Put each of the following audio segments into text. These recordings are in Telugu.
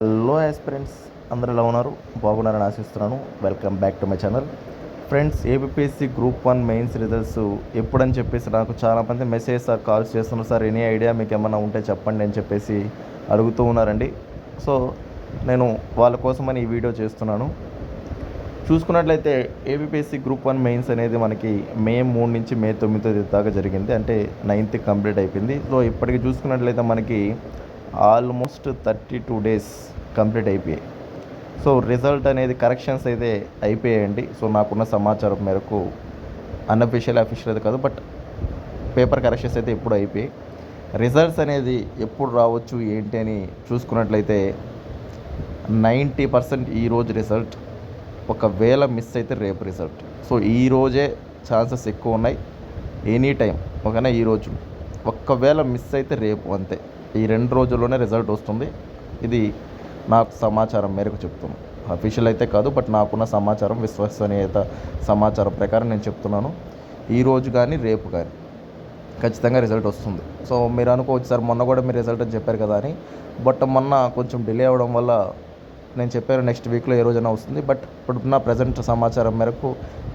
హలో ఆస్పిరెంట్స్, అందరూ ఎలా ఉన్నారు? బాగున్నారని ఆశిస్తున్నాను. Welcome back to my channel. Friends, APPSC group 1 mains results ఎప్పుడని చెప్పేసి నాకు చాలామంది మెసేజ్ కాల్స్ చేస్తున్నారు. సార్, ఎనీ ఐడియా మీకు ఏమన్నా ఉంటే చెప్పండి అని చెప్పేసి అడుగుతూ ఉన్నారండి. సో నేను వాళ్ళ కోసమని ఈ వీడియో చేస్తున్నాను. చూసుకున్నట్లయితే ఏబిపిఎస్సి గ్రూప్ 1 మెయిన్స్ అనేది మనకి మే 3 నుంచి మే 9 దాకా జరిగింది. అంటే 9th కంప్లీట్ అయిపోయింది. సో ఇప్పటికి చూసుకున్నట్లయితే మనకి ఆల్మోస్ట్ 32 డేస్ కంప్లీట్ అయిపోయాయి. సో రిజల్ట్ అనేది కరెక్షన్స్ అయితే అయిపోయాయండి. సో నాకున్న సమాచారం మేరకు అఫీషియల్ అయితే కాదు, బట్ పేపర్ కరెక్షన్స్ అయితే ఎప్పుడు అయిపోయాయి. రిజల్ట్స్ అనేది ఎప్పుడు రావచ్చు ఏంటి అని చూసుకున్నట్లయితే 90% ఈరోజు రిజల్ట్. ఒకవేళ మిస్ అయితే రేపు రిజల్ట్. సో ఈరోజే ఛాన్సెస్ ఎక్కువ ఉన్నాయి. ఎనీ టైం ఓకేనా. ఈరోజు ఒక్కవేళ మిస్ అయితే రేపు, అంతే. ఈ 2 రోజుల్లోనే రిజల్ట్ వస్తుంది. ఇది నాకు సమాచారం మేరకు చెప్తున్నాను. అఫీషియల్ అయితే కాదు, బట్ నాకున్న సమాచారం, విశ్వసనీయత సమాచారం ప్రకారం నేను చెప్తున్నాను. ఈరోజు కానీ రేపు కానీ ఖచ్చితంగా రిజల్ట్ వస్తుంది. సో మీరు అనుకోవచ్చు, సార్ మొన్న కూడా మీరు రిజల్ట్ అని చెప్పారు కదా అని. బట్ మొన్న కొంచెం డిలే అవ్వడం వల్ల నేను చెప్పాను నెక్స్ట్ వీక్లో ఏ రోజైనా వస్తుంది. బట్ ఇప్పుడున్న ప్రజెంట్ సమాచారం మేరకు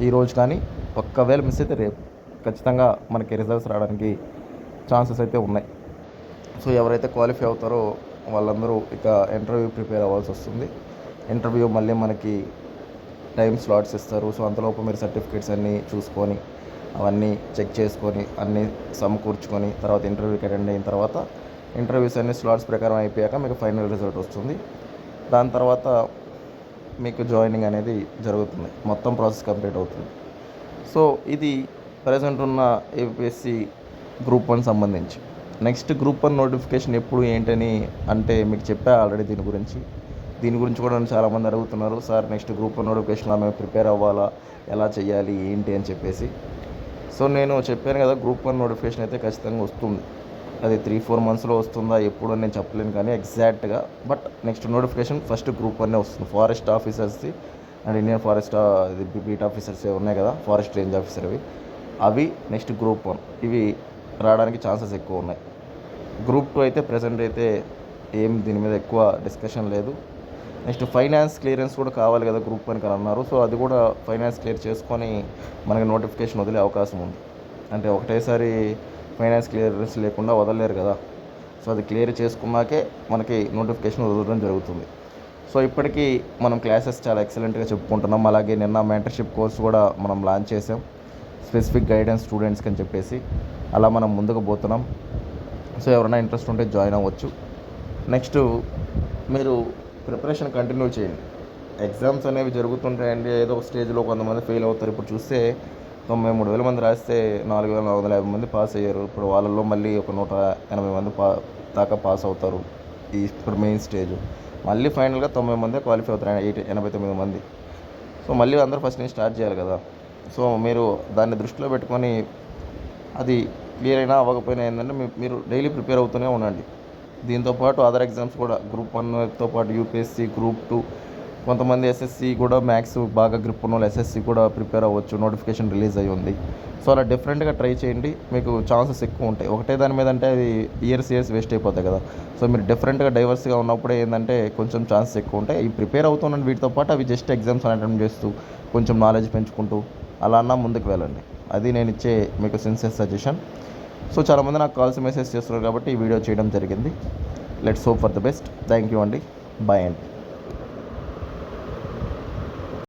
ఈరోజు కానీ, ఒక్కవేళ మిస్ అయితే రేపు ఖచ్చితంగా మనకి రిజల్ట్స్ రావడానికి ఛాన్సెస్ అయితే ఉన్నాయి. సో ఎవరైతే క్వాలిఫై అవుతారో వాళ్ళందరూ ఇక ఇంటర్వ్యూ ప్రిపేర్ అవ్వాల్సి వస్తుంది. ఇంటర్వ్యూ మళ్ళీ మనకి టైం స్లాట్స్ ఇస్తారు. సో అంతలోపు మీరు సర్టిఫికేట్స్ అన్నీ చూసుకొని, అవన్నీ చెక్ చేసుకొని, అన్నీ సమకూర్చుకొని, తర్వాత ఇంటర్వ్యూకి అటెండ్ అయిన తర్వాత ఇంటర్వ్యూస్ అన్ని స్లాట్స్ ప్రకారం అయిపోయాక మీకు ఫైనల్ రిజల్ట్ వస్తుంది. దాని తర్వాత మీకు జాయినింగ్ అనేది జరుగుతుంది. మొత్తం ప్రాసెస్ కంప్లీట్ అవుతుంది. సో ఇది ప్రజెంట్ ఉన్న ఏపీఎస్సి గ్రూప్ 1 సంబంధించి. నెక్స్ట్ గ్రూప్ 1 నోటిఫికేషన్ ఎప్పుడు ఏంటని అంటే మీకు చెప్పా ఆల్రెడీ. దీని గురించి కూడా నన్ను చాలామంది అడుగుతున్నారు. సార్, నెక్స్ట్ గ్రూప్ 1 నోటిఫికేషన్లో మేము ప్రిపేర్ అవ్వాలా, ఎలా చేయాలి ఏంటి అని చెప్పేసి. సో నేను చెప్పాను కదా, గ్రూప్ 1 నోటిఫికేషన్ అయితే ఖచ్చితంగా వస్తుంది. అది 3-4 మంత్స్లో వస్తుందా ఎప్పుడు అని నేను చెప్పలేను కానీ ఎగ్జాక్ట్గా. But next notification first group 1 వస్తుంది. ఫారెస్ట్ ఆఫీసర్స్ది and Indian forest beat officers ఉన్నాయి కదా, ఫారెస్ట్ రేంజ్ ఆఫీసర్ అవి నెక్స్ట్ గ్రూప్ 1 ఇవి రావడానికి ఛాన్సెస్ ఎక్కువ ఉన్నాయి. గ్రూప్ 2 అయితే ప్రజెంట్ అయితే ఏం దీని మీద ఎక్కువ డిస్కషన్ లేదు. నెక్స్ట్ ఫైనాన్స్ క్లియరెన్స్ కూడా కావాలి కదా గ్రూప్ 1 అని అన్నారు. సో అది కూడా ఫైనాన్స్ క్లియర్ చేసుకొని మనకి నోటిఫికేషన్ వదిలే అవకాశం ఉంది. అంటే ఒకటేసారి ఫైనాన్స్ క్లియరెన్స్ లేకుండా వదలలేరు కదా. సో అది క్లియర్ చేసుకున్నాకే మనకి నోటిఫికేషన్ వదలడం జరుగుతుంది. సో ఇప్పటికీ మనం క్లాసెస్ చాలా ఎక్సలెంట్గా చెప్పుకుంటున్నాం. అలాగే నిన్న మెంటర్షిప్ కోర్స్ కూడా మనం లాంచ్ చేసాం, స్పెసిఫిక్ గైడెన్స్ స్టూడెంట్స్కి అని చెప్పేసి. అలా మనం ముందుకు పోతున్నాం. సో ఎవరైనా ఇంట్రెస్ట్ ఉంటే జాయిన్ అవ్వచ్చు. నెక్స్ట్ మీరు ప్రిపరేషన్ కంటిన్యూ చేయండి. ఎగ్జామ్స్ అనేవి జరుగుతుంటాయండి. ఏదో ఒక స్టేజ్లో కొంతమంది ఫెయిల్ అవుతారు. ఇప్పుడు చూస్తే 93,000 మంది రాస్తే 4,450 మంది పాస్ అయ్యారు. ఇప్పుడు వాళ్ళల్లో మళ్ళీ ఒక 180 మంది దాకా పాస్ అవుతారు. ఇప్పుడు మెయిన్ స్టేజ్ మళ్ళీ ఫైనల్గా 90 మంది క్వాలిఫై అవుతారు, 89 మంది. సో మళ్ళీ అందరూ ఫస్ట్ నుంచి స్టార్ట్ చేయాలి కదా. సో మీరు దాన్ని దృష్టిలో పెట్టుకొని, అది క్లియర్ అయినా అవ్వకపోయినా ఏంటంటే మీరు డైలీ ప్రిపేర్ అవుతూనే ఉండండి. దీంతోపాటు అదర్ ఎగ్జామ్స్ కూడా గ్రూప్ 1తో పాటు యూపీఎస్సీ, గ్రూప్ 2, కొంతమంది ఎస్ఎస్సి కూడా మ్యాథ్స్ బాగా గ్రిప్ ఉన్న వాళ్ళు ఎస్ఎస్సి కూడా ప్రిపేర్ అవ్వచ్చు. నోటిఫికేషన్ రిలీజ్ అయ్యి ఉంది. సో అలా డిఫరెంట్గా ట్రై చేయండి, మీకు ఛాన్సెస్ ఎక్కువ ఉంటాయి. ఒకటే దాని మీద అంటే అది ఇయర్స్ వేస్ట్ అయిపోతాయి కదా. సో మీరు డిఫరెంట్గా డైవర్స్గా ఉన్నప్పుడే ఏంటంటే కొంచెం ఛాన్సెస్ ఎక్కువ ఉంటాయి. ఈ ప్రిపేర్ అవుతున్నాను వీటితో పాటు అవి జస్ట్ ఎగ్జామ్స్ అటెంప్ట్ చేస్తూ కొంచెం నాలెడ్జ్ పెంచుకుంటూ అలా అన్నా ముందుకు వెళ్ళండి. అది నేను ఇచ్చే మీకు సిన్సియర్ సజెషన్. సో చాలామంది నాకు కాల్స్ మెసేజ్ చేస్తున్నారు కాబట్టి ఈ వీడియో చేయడం జరిగింది. Let's hope for the best. Thank you అండి. బాయ్ అండి.